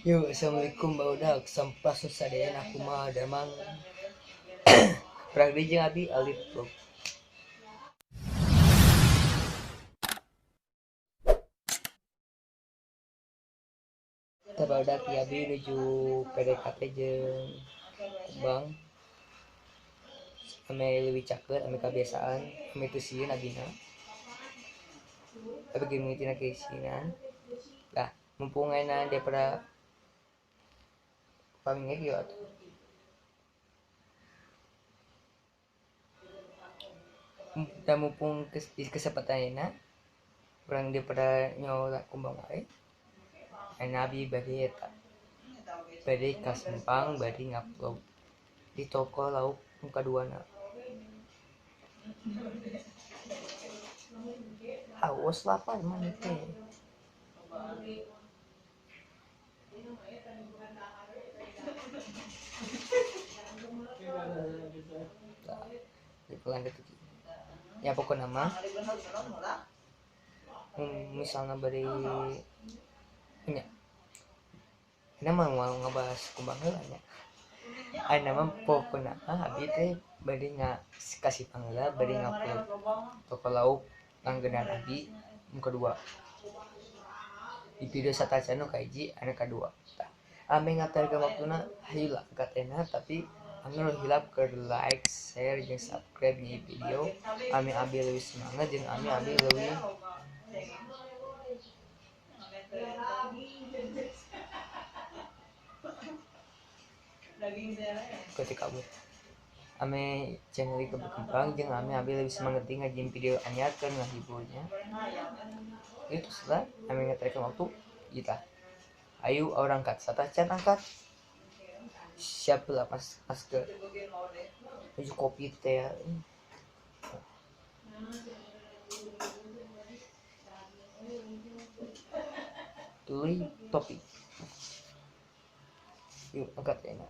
Yuk, assalamualaikum barudak sampah susah deh aku mah damang pragdi jeung abi alif vlog. Kita barudak ya abi menuju PDKT jeung Bang. Ame leuwih cakeut, ame kebiasaan, ame teu sieun abina. Tapi geuning tina keisinan. Lah, mumpung ayeuna daripada pamingek yuk atuh. Dan mumpung kesempatan ayeuna urang daripada nyola kumbang wae. Ayeuna abi bade eta. Bade ka Sempang bade ngupload di toko lauk muka duana. Haus lapar mana teh. Dipelan gitu. Ya pokoknya mah misalnya bari punya ini mah mau ngebahas kumbang heula nya. Ayeuna mah pokoknya abi teh bari kasih panggila bari ngupload toko lauk langganan abi nu kedua. Di video satacan nu kahiji anu kadua. Tah, ame ngatarikeun waktuna hayu lah katena tapi ame hilap ke like, share jeung subscribe di video. Ame abi leuwih semangat jeung ame abi leuwih ketika kabut. Ame channel ieu berkembang jeung ame abi leuwih semangat ngajieun video anyar keur ngahiburnya. Itu setelah ame ngatarikeun waktu kita. Ayo orang angkat, satacan angkat. Siap lah pas ke menuju kopi teh. Tuluy topi. Yuk angkat enak.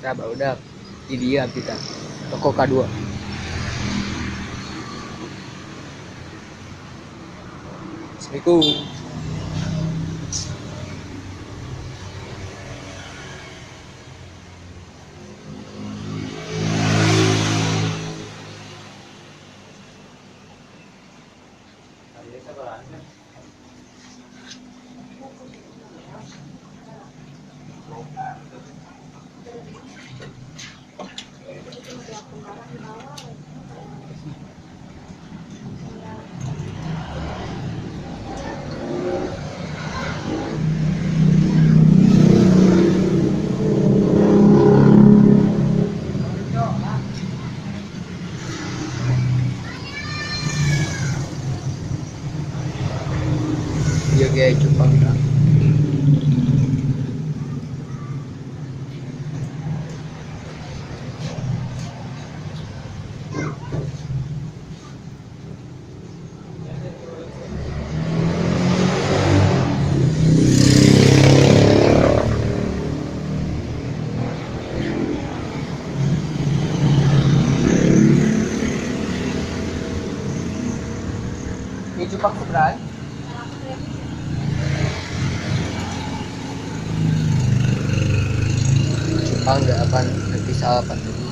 Nah barudak di dia kita toko K2. Assalamualaikum. Dia kayak Jepang kan. Ini Jepang seberang. Enggak apa nanti salah apa tadi.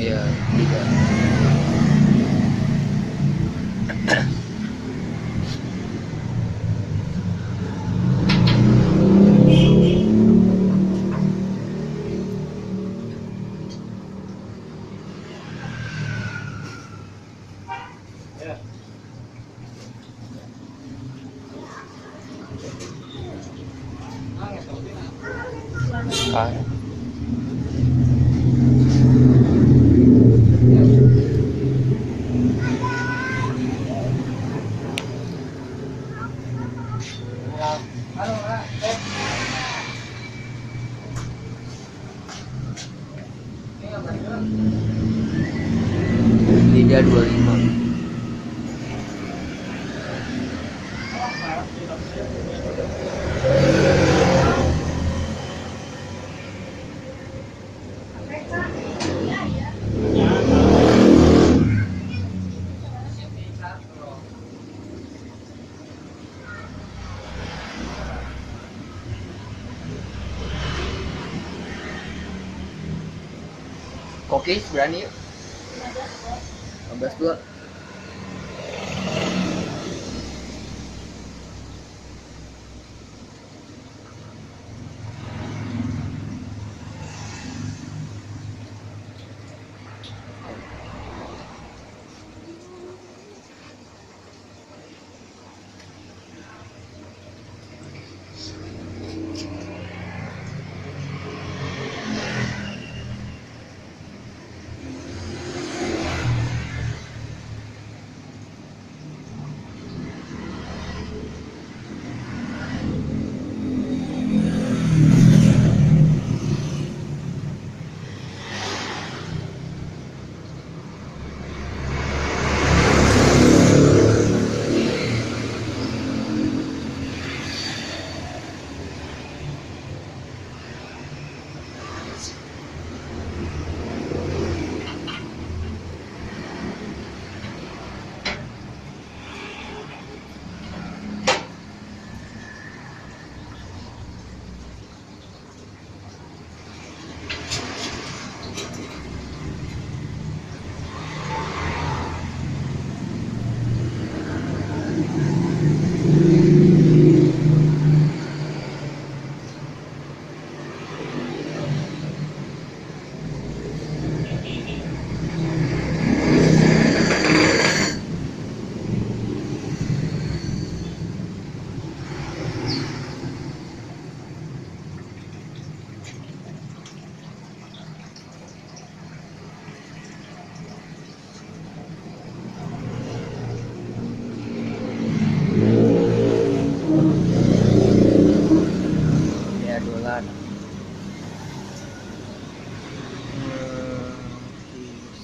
Iya, tidak. Ah. Lidah 25. Koki berani yuk. 15 dua.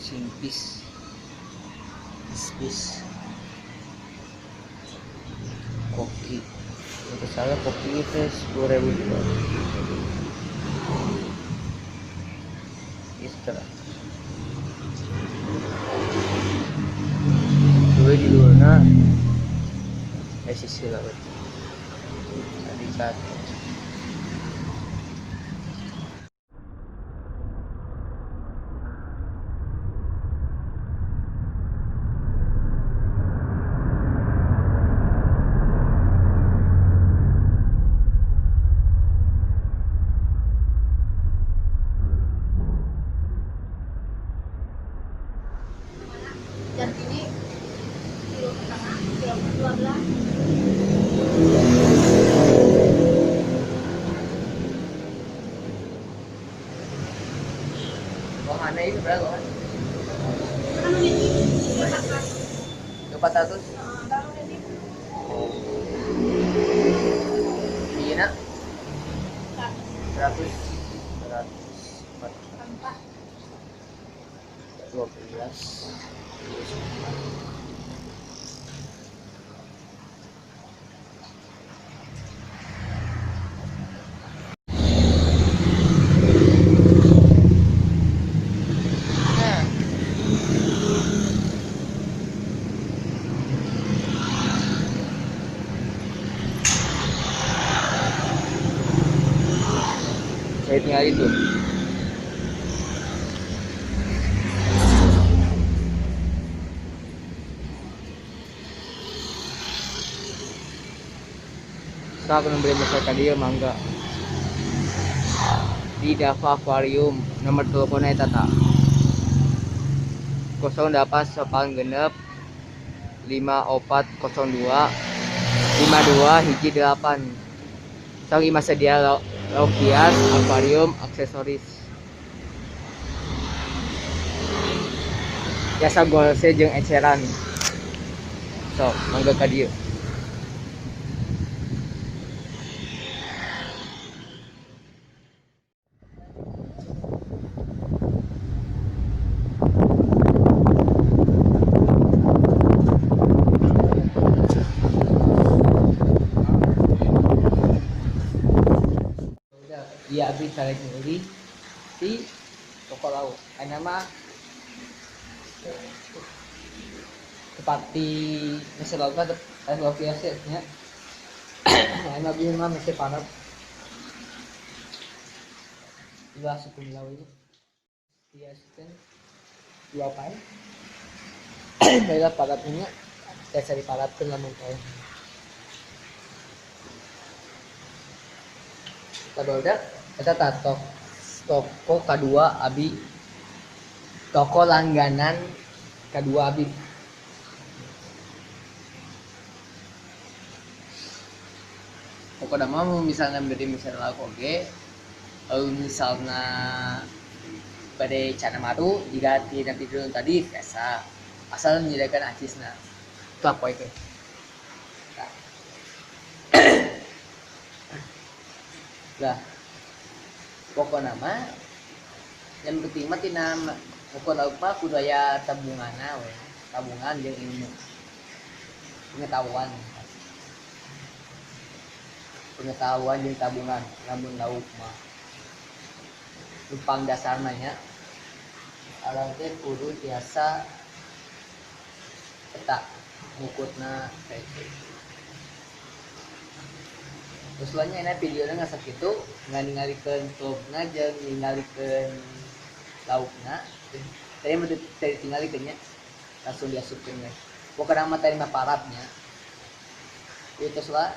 Simpis koki untuk saya koki itu 10.000 juga istirahat dua di luar sisi laut tadi satu. Dan ini kilo setengah, kilo 12. Wahana itu berapa kan? Kan ini 400. Iya nak 100 12. Saya tinggal itu. Saya akan memberi masyarakat dia mangga di Dava Aquarium. Nomor teleponnya tata 08 sopan genep 5402 52 hiji 8. Sang masa dia Lokias, akuarium, aksesoris. Jasa golse jeung eceran. So, mangga ka dieu. abi tarik nyuri di toko lauk karena mah tepat di mesin lauk kan ada lauk biasanya enak abi mah mesin panas juga suku lauk ini biasanya dua pai baiklah padatnya saya cari padat ke lamun saya kadoda kita tatok toko kedua abi toko langganan kedua abi pokoknya mau misalnya menjadi misalnya oke misalnya pada cana maru jika tidak tidur tadi biasa asal menyediakan acisna itu apa itu lah pokok nama yang penting mah tina pokok apa budaya tabungan we tabungan jeung ilmu pengetahuan jeung tabungan lamun lauk mah lupang dasarna nya alang teh kudu biasa eta ngukutna kayak gitu. Terus lainnya ini videonya nggak segitu nggak ningalikeun klubna jeung ningalikeun laukna saya mau ditingalikeunnya langsung diasupkeun we pokokna mah tadi mah parabnya itu lah.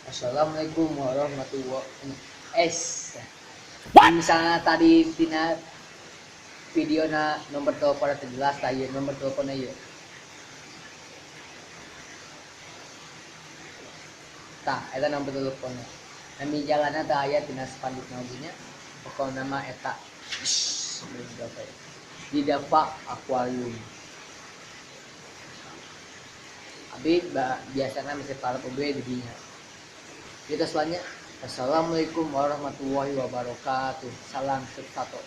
Assalamualaikum warahmatullahi wabarakatuh. Misalnya tadi tina video na nomor telepon terjelas tadi nomor teleponnya yuk tak eta nomor teleponnya nami jalannya tak aya tina spanduk nabunya pokok nama eta di Dapak Aquarium abi biasanya masih para pembeli di dinya kita selanjutnya assalamualaikum warahmatullahi wabarakatuh salam satu